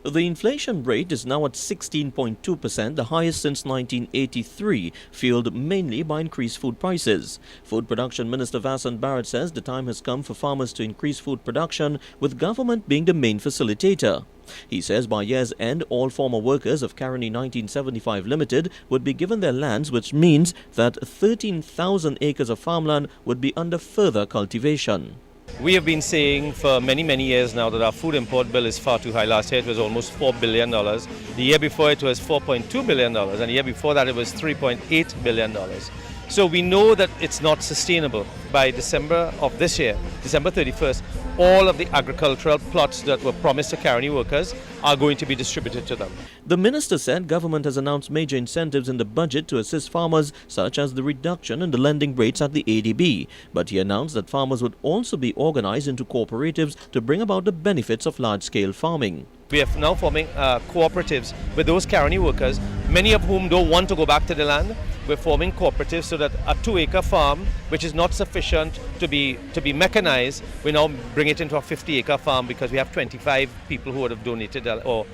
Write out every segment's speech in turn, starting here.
The inflation rate is now at 16.2%, the highest since 1983, fueled mainly by increased food prices. Food Production Minister Vasan Barrett says the time has come for farmers to increase food production, with government being the main facilitator. He says by year's end, all former workers of Caroni 1975 Limited would be given their lands, which means that 13,000 acres of farmland would be under further cultivation. We have been saying for many years now that our food import bill is far too high. Last year it was almost $4 billion. The year before it was $4.2 billion, and the year before that it was $3.8 billion. So we know that it's not sustainable. By December of this year, December 31st, all of the agricultural plots that were promised to Caroni workers are going to be distributed to them. The minister said government has announced major incentives in the budget to assist farmers, such as the reduction in the lending rates at the ADB. But he announced that farmers would also be organized into cooperatives to bring about the benefits of large-scale farming. We are now forming cooperatives with those Caroni workers, many of whom don't want to go back to the land. We're forming cooperatives so that a 2-acre farm, which is not sufficient to be mechanized, we now bring it into a 50-acre farm because we have 25 people who would have donated or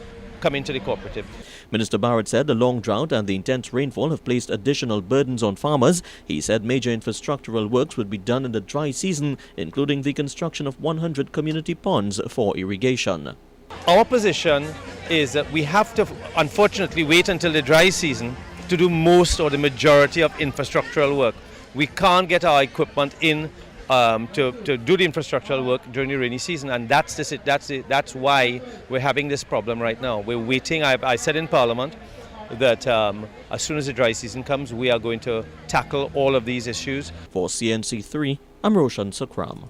come into the cooperative. Minister Barrett said the long drought and the intense rainfall have placed additional burdens on farmers. He said major infrastructural works would be done in the dry season, including the construction of 100 community ponds for irrigation. Our position is that we have to, unfortunately, wait until the dry season to do most or the majority of infrastructural work. We can't get our equipment in to do the infrastructural work during the rainy season, and that's why we're having this problem right now. We're waiting. I said in Parliament that as soon as the dry season comes, we are going to tackle all of these issues. For CNC3, I'm Roshan Sakram.